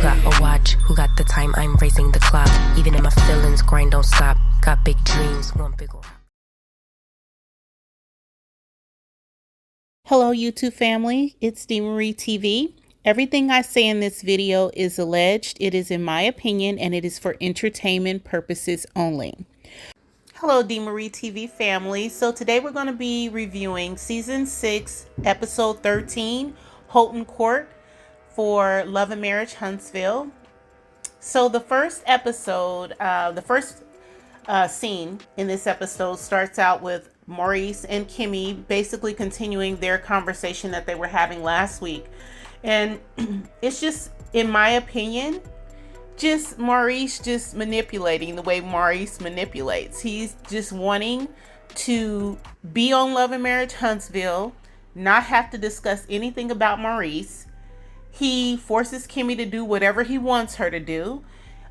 Who got a watch? Who got the time? I'm raising the clock. Even in my feelings, grind don't stop. Got big dreams, one big one. Hello YouTube family, it's Marie TV. Everything I say in this video is alleged. It is in my opinion and it is for entertainment purposes only. Hello Marie TV family. So today we're going to be reviewing season 6 episode 13, Houghton Court for Love and Marriage Huntsville. So the first episode, scene in this episode starts out with Maurice and Kimmy basically continuing their conversation that they were having last week. And it's just, in my opinion, just Maurice just manipulating the way Maurice manipulates. He's just wanting to be on Love and Marriage Huntsville, not have to discuss anything about Maurice. He forces Kimmy to do whatever he wants her to do.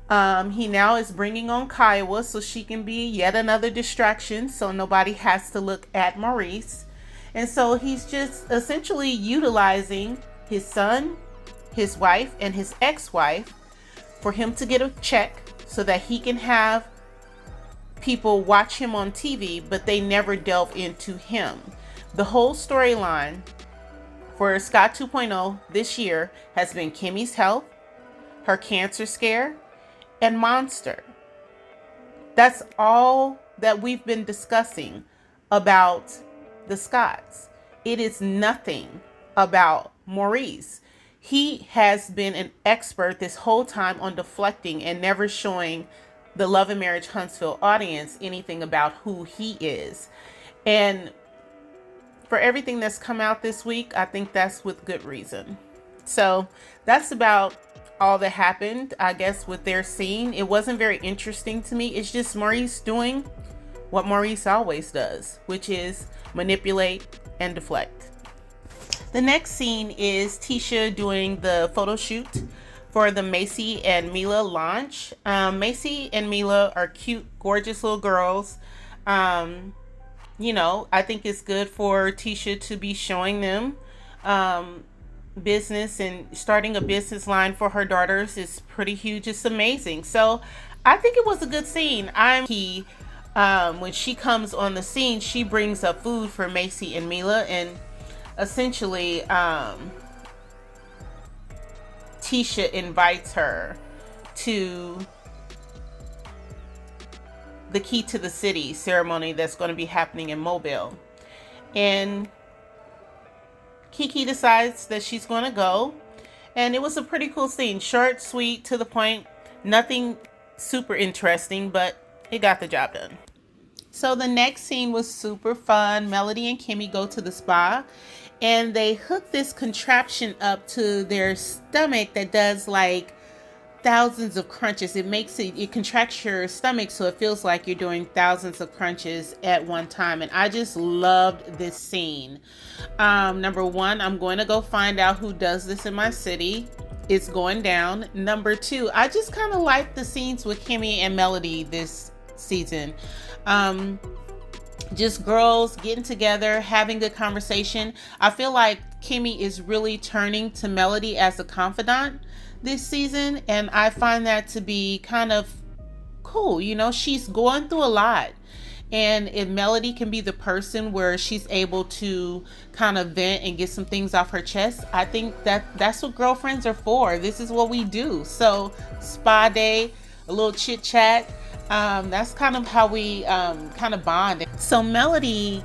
He now is bringing on Kiowa so she can be yet another distraction, so nobody has to look at Maurice. And so he's just essentially utilizing his son, his wife, and his ex-wife for him to get a check so that he can have people watch him on TV, but they never delve into him. The whole storyline for Scott 2.0 this year has been Kimmy's health, her cancer scare, and Monster. That's all that we've been discussing about the Scotts. It is nothing about Maurice. He has been an expert this whole time on deflecting and never showing the Love and Marriage Huntsville audience anything about who he is. And for everything that's come out this week, I think that's with good reason. So that's about all that happened, I guess, with their scene. It wasn't very interesting to me. It's just Maurice doing what Maurice always does, which is manipulate and deflect. The next scene is Tisha doing the photo shoot for the Macy and Mila launch. Macy and Mila are cute, gorgeous little girls. You know, I think it's good for Tisha to be showing them business, and starting a business line for her daughters is pretty huge. It's amazing. So I think it was a good scene. When she comes on the scene, she brings up food for Macy and Mila, and essentially Tisha invites her to the Key to the City ceremony that's going to be happening in Mobile. And Kiki decides that she's going to go. And it was a pretty cool scene. Short, sweet, to the point. Nothing super interesting, but it got the job done. So the next scene was super fun. Melody and Kimmy go to the spa, and they hook this contraption up to their stomach that does like thousands of crunches. It contracts your stomach so it feels like you're doing thousands of crunches at one time. And I just loved this scene. Number one, I'm going to go find out who does this in my city. It's going down. Number two, I just kind of like the scenes with Kimmy and Melody this season. Just girls getting together, having good conversation. I feel like Kimmy is really turning to Melody as a confidant this season, and I find that to be kind of cool. You know, she's going through a lot, and if Melody can be the person where she's able to kind of vent and get some things off her chest, I think that's what girlfriends are for. This is what we do. So spa day, a little chit chat, that's kind of how we kind of bond. So Melody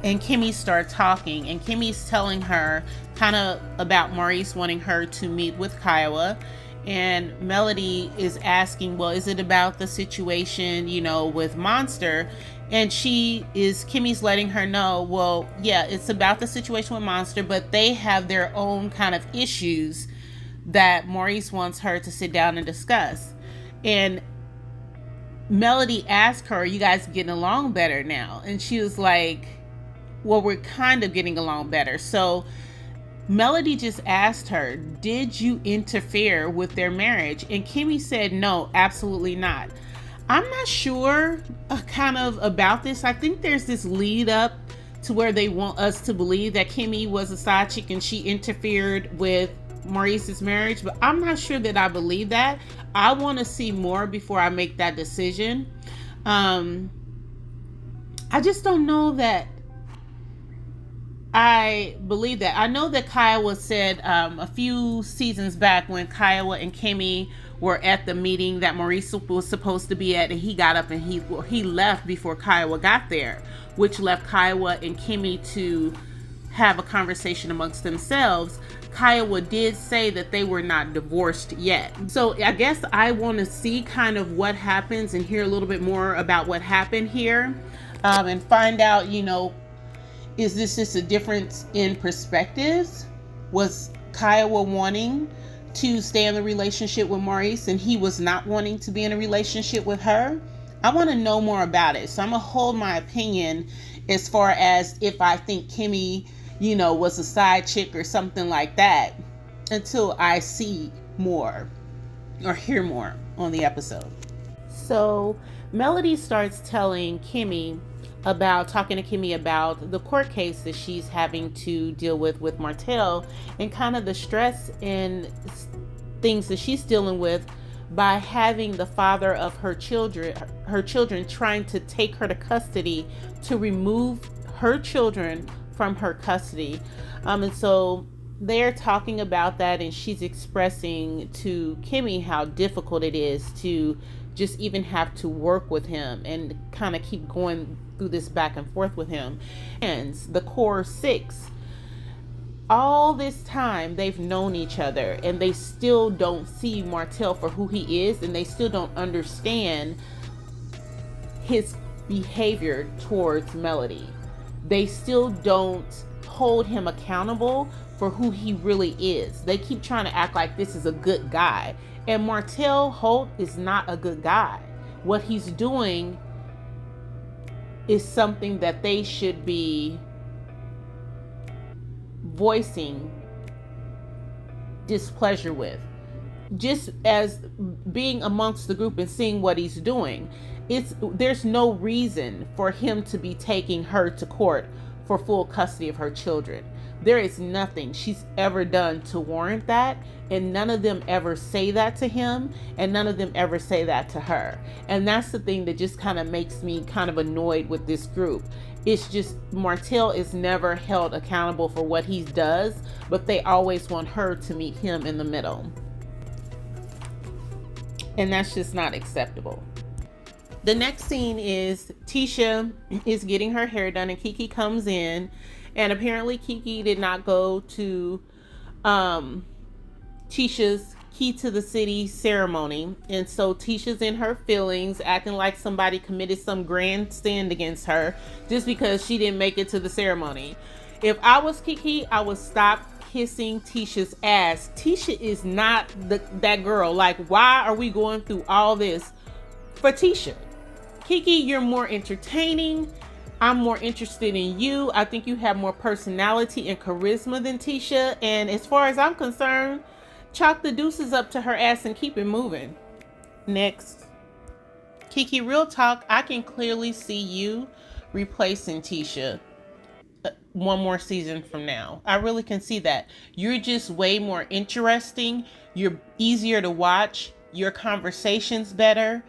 and Kimmy start talking, and Kimmy's telling her kind of about Maurice wanting her to meet with Kiowa, and Melody is asking, well, is it about the situation, you know, with Monster? And Kimmy's letting her know, well, yeah, it's about the situation with Monster, but they have their own kind of issues that Maurice wants her to sit down and discuss. And Melody asked her, are you guys getting along better now? And she was like, well, we're kind of getting along better. So Melody just asked her, did you interfere with their marriage? And Kimmy said, no, absolutely not. I'm not sure kind of about this. I think there's this lead up to where they want us to believe that Kimmy was a side chick and she interfered with Maurice's marriage, but I'm not sure that I believe that. I want to see more before I make that decision. I just don't know that I believe that. I know that Kiowa said a few seasons back when Kiowa and Kimmy were at the meeting that Maurice was supposed to be at, and he got up and he left before Kiowa got there, which left Kiowa and Kimmy to have a conversation amongst themselves. Kiowa did say that they were not divorced yet. So I guess I want to see kind of what happens and hear a little bit more about what happened here, and find out, is this just a difference in perspectives? Was Kiowa wanting to stay in the relationship with Maurice and he was not wanting to be in a relationship with her? I want to know more about it. So I'm going to hold my opinion as far as if I think Kimmy, was a side chick or something like that until I see more or hear more on the episode. So Melody starts talking to Kimmy about the court case that she's having to deal with Martel, and kind of the stress and things that she's dealing with by having the father of her children trying to take her to custody to remove her children from her custody. And so they're talking about that, and she's expressing to Kimmy how difficult it is to just even have to work with him and kind of keep going through this back and forth with him. And the core six, all this time they've known each other and they still don't see Martel for who he is, and they still don't understand his behavior towards Melody. They still don't hold him accountable for who he really is. They keep trying to act like this is a good guy, and Martel Holt is not a good guy. What he's doing is something that they should be voicing displeasure with. Just as being amongst the group and seeing what he's doing, there's no reason for him to be taking her to court for full custody of her children. There is nothing she's ever done to warrant that, and none of them ever say that to him, and none of them ever say that to her. And that's the thing that just kind of makes me kind of annoyed with this group. It's just Martel is never held accountable for what he does, but they always want her to meet him in the middle. And that's just not acceptable. The next scene is Tisha is getting her hair done, and Kiki comes in, and apparently Kiki did not go to Tisha's Key to the City ceremony, and so Tisha's in her feelings, acting like somebody committed some grand sin against her just because she didn't make it to the ceremony. If I was Kiki, I would stop kissing Tisha's ass. Tisha is not that girl. Like, why are we going through all this for Tisha? Kiki, you're more entertaining. I'm more interested in you. I think you have more personality and charisma than Tisha. And as far as I'm concerned, chalk the deuces up to her ass and keep it moving. Next. Kiki, real talk, I can clearly see you replacing Tisha one more season from now. I really can see that. You're just way more interesting. You're easier to watch. Your conversation's better.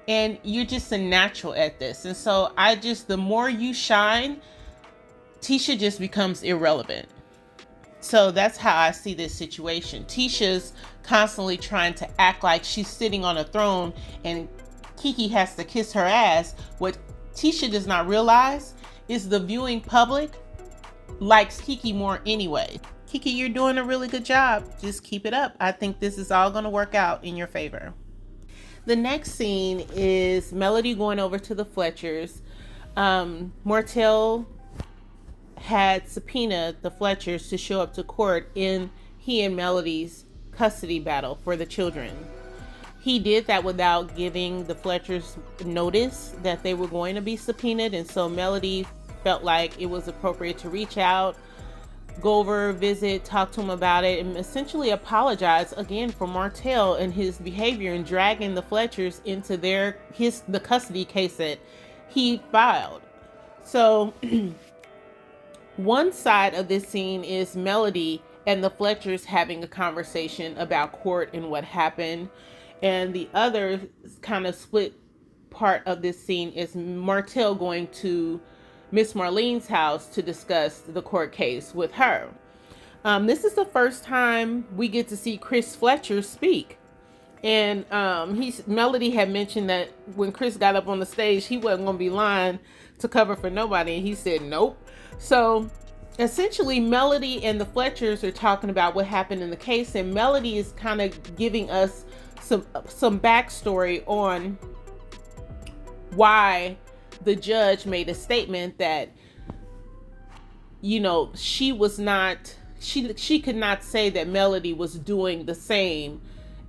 And you're just a natural at this. And so the more you shine, Tisha just becomes irrelevant. So that's how I see this situation. Tisha's constantly trying to act like she's sitting on a throne and Kiki has to kiss her ass. What Tisha does not realize is the viewing public likes Kiki more anyway. Kiki, you're doing a really good job. Just keep it up. I think this is all going to work out in your favor. The next scene is Melody going over to the Fletchers. Martel had subpoenaed the Fletchers to show up to court in he and Melody's custody battle for the children. He did that without giving the Fletchers notice that they were going to be subpoenaed, and so Melody felt like it was appropriate to reach out, go over, visit, talk to him about it, and essentially apologize again for Martel and his behavior in dragging the Fletchers into the custody case that he filed. So one side of this scene is Melody and the Fletchers having a conversation about court and what happened. And the other kind of split part of this scene is Martel going to Miss Marlene's house to discuss the court case with her. This is the first time we get to see Chris Fletcher speak. And Melody had mentioned that when Chris got up on the stage, he wasn't going to be lying to cover for nobody. And he said, nope. So essentially, Melody and the Fletchers are talking about what happened in the case. And Melody is kind of giving us some backstory on why the judge made a statement that, you know, she could not say that Melody was doing the same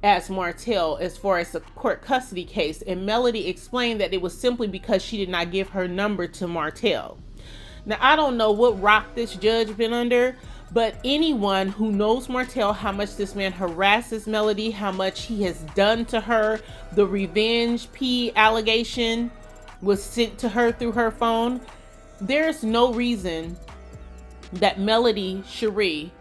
as Martel as far as the court custody case. And Melody explained that it was simply because she did not give her number to Martel. Now, I don't know what rock this judge been under, but anyone who knows Martel, how much this man harasses Melody, how much he has done to her, the revenge P allegation was sent to her through her phone. There's no reason that Melody Cherie,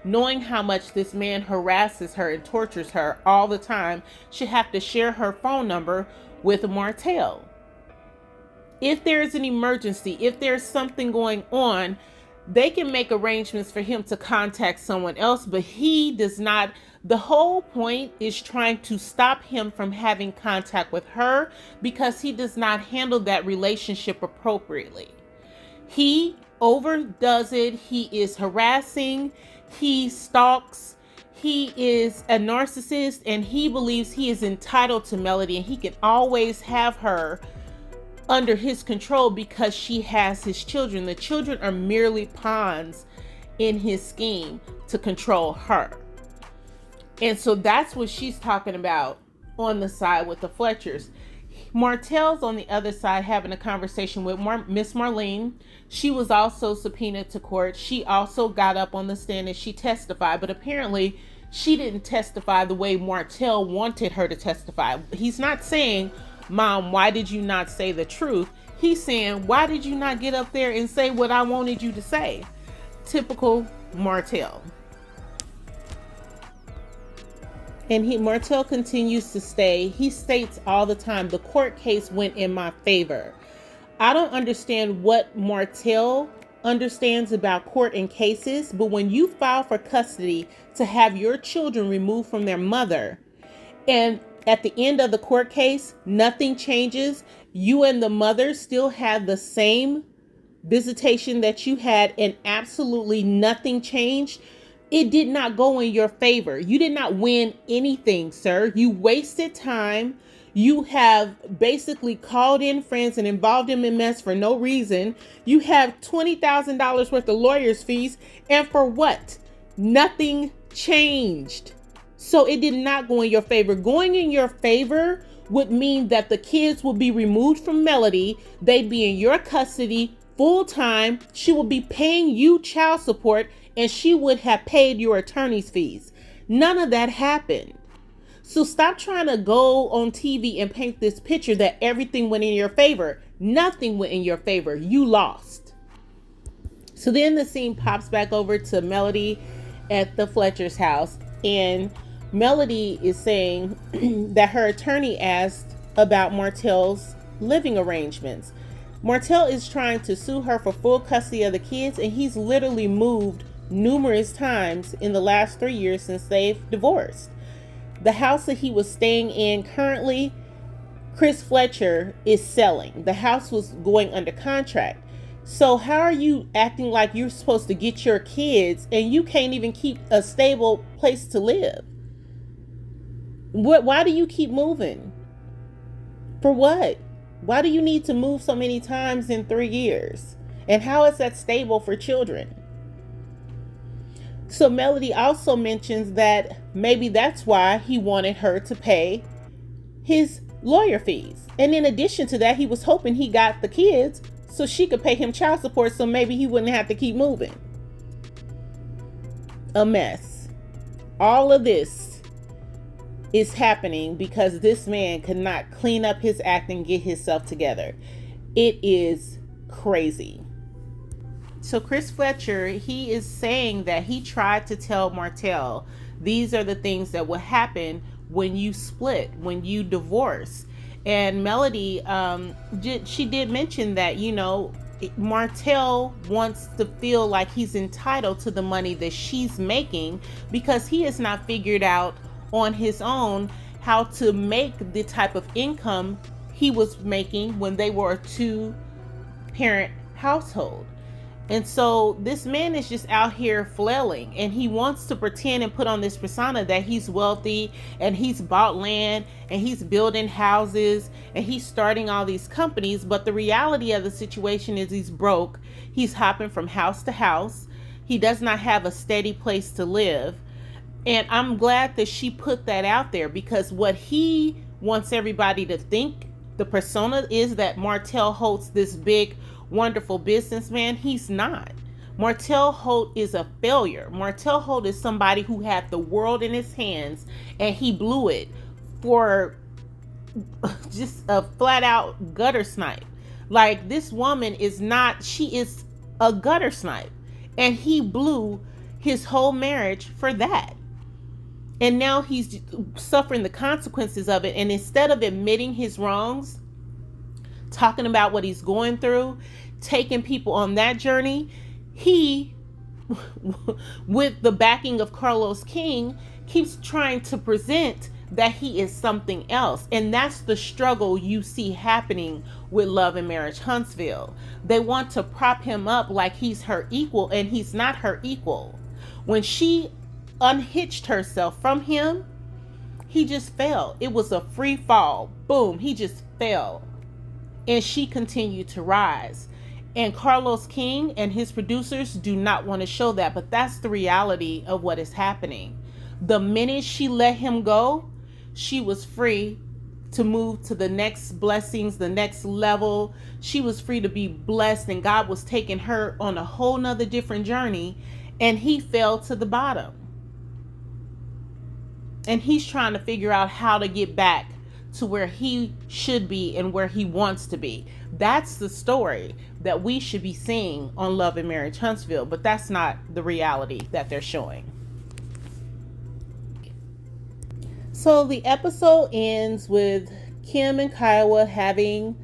knowing how much this man harasses her and tortures her all the time, should have to share her phone number with Martel. If there's an emergency, if there's something going on, they can make arrangements for him to contact someone else, but he does not. The whole point is trying to stop him from having contact with her because he does not handle that relationship appropriately. He overdoes it. He is harassing. He stalks. He is a narcissist, and he believes he is entitled to Melody, and he can always have her under his control because she has his children. The children are merely pawns in his scheme to control her. And so that's what she's talking about on the side with the Fletchers. Martel's on the other side having a conversation with Miss Marlene. She was also subpoenaed to court. She also got up on the stand and she testified, but apparently she didn't testify the way Martel wanted her to testify. He's not saying, Mom, why did you not say the truth? He's saying, why did you not get up there and say what I wanted you to say? Typical Martel. And Martel continues to stay. He states all the time, the court case went in my favor. I don't understand what Martel understands about court and cases, but when you file for custody to have your children removed from their mother, and at the end of the court case, nothing changes, you and the mother still have the same visitation that you had, and absolutely nothing changed, it did not go in your favor. You did not win anything, sir. You wasted time. You have basically called in friends and involved them in mess for no reason. You have $20,000 worth of lawyer's fees. And for what? Nothing changed. So it did not go in your favor. Going in your favor would mean that the kids will be removed from Melody. They'd be in your custody full time. She will be paying you child support, and she would have paid your attorney's fees. None of that happened. So stop trying to go on TV and paint this picture that everything went in your favor. Nothing went in your favor. You lost. So then the scene pops back over to Melody at the Fletcher's house, and Melody is saying that her attorney asked about Martel's living arrangements. Martel is trying to sue her for full custody of the kids, and he's literally moved numerous times in the last 3 years since they've divorced. The house that he was staying in currently, Chris Fletcher is selling. The house was going under contract. So how are you acting like you're supposed to get your kids and you can't even keep a stable place to live? Why do you keep moving? For what? Why do you need to move so many times in 3 years? And how is that stable for children? So Melody also mentions that maybe that's why he wanted her to pay his lawyer fees. And in addition to that, he was hoping he got the kids so she could pay him child support, so maybe he wouldn't have to keep moving. A mess. All of this is happening because this man could not clean up his act and get himself together. It is crazy. So Chris Fletcher, he is saying that he tried to tell Martel, these are the things that will happen when you split, when you divorce. And Melody, she did mention that, you know, Martel wants to feel like he's entitled to the money that she's making because he has not figured out on his own how to make the type of income he was making when they were a two-parent household. And so this man is just out here flailing, and he wants to pretend and put on this persona that he's wealthy and he's bought land and he's building houses and he's starting all these companies. But the reality of the situation is he's broke. He's hopping from house to house. He does not have a steady place to live. And I'm glad that she put that out there, because what he wants everybody to think, the persona, is that Martel Holt's this big, wonderful businessman. He's not. Martel Holt is a failure. Martel Holt is somebody who had the world in his hands and he blew it for just a flat out gutter snipe. Like, this woman is not, she is a gutter snipe, and he blew his whole marriage for that. And now he's suffering the consequences of it. And instead of admitting his wrongs, talking about what he's going through, taking people on that journey, he, with the backing of Carlos King, keeps trying to present that he is something else. And that's the struggle you see happening with Love and Marriage Huntsville. They want to prop him up like he's her equal, and he's not her equal. When she unhitched herself from him, he just fell. It was a free fall. Boom, he just fell. And she continued to rise. And Carlos King and his producers do not want to show that, but that's the reality of what is happening. The minute she let him go, she was free to move to the next blessings, the next level. She was free to be blessed, and God was taking her on a whole nother different journey, and he fell to the bottom. And he's trying to figure out how to get back to where he should be and where he wants to be. That's the story that we should be seeing on Love and Marriage Huntsville, but that's not the reality that they're showing. So the episode ends with Kim and Kiowa having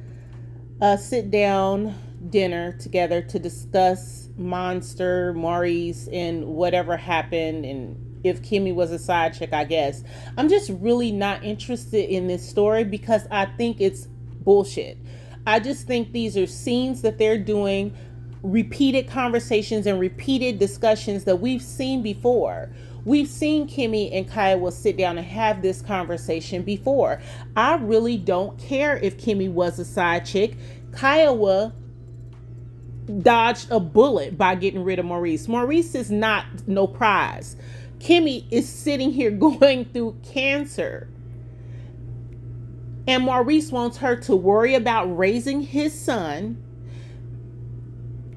a sit-down dinner together to discuss Monster, Maurice, and whatever happened, and if Kimmy was a side chick, I guess. I'm just really not interested in this story because I think it's bullshit. I just think these are scenes that they're doing, repeated conversations and repeated discussions that we've seen before. We've seen Kimmy and Kiowa sit down and have this conversation before. I really don't care if Kimmy was a side chick. Kiowa dodged a bullet by getting rid of Maurice. Maurice is not no prize. Kimmy is sitting here going through cancer. And Maurice wants her to worry about raising his son,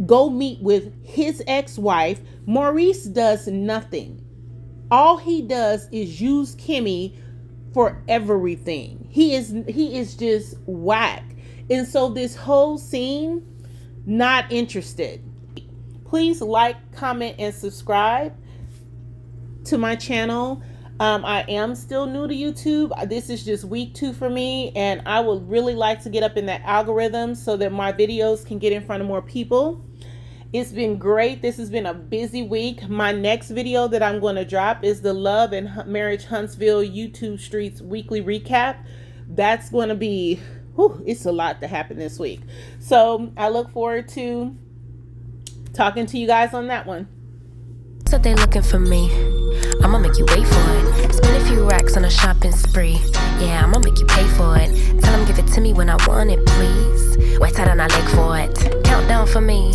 go meet with his ex-wife. Maurice does nothing. All he does is use Kimmy for everything. He is just whack. And so this whole scene, not interested. Please like, comment, and subscribe to my channel. I am still new to YouTube. This is just week 2 for me, and I would really like to get up in that algorithm so that my videos can get in front of more people. It's been great. This has been a busy week. My next video that I'm going to drop is the Love and Marriage Huntsville YouTube Streets weekly recap. That's going to be, it's a lot to happen this week. So I look forward to talking to you guys on that one. So they looking for me. I'ma make you wait for it. Spend a few racks on a shopping spree. Yeah, I'ma make you pay for it. Tell them give it to me when I want it, please. Wait tight on our leg for it. Countdown for me.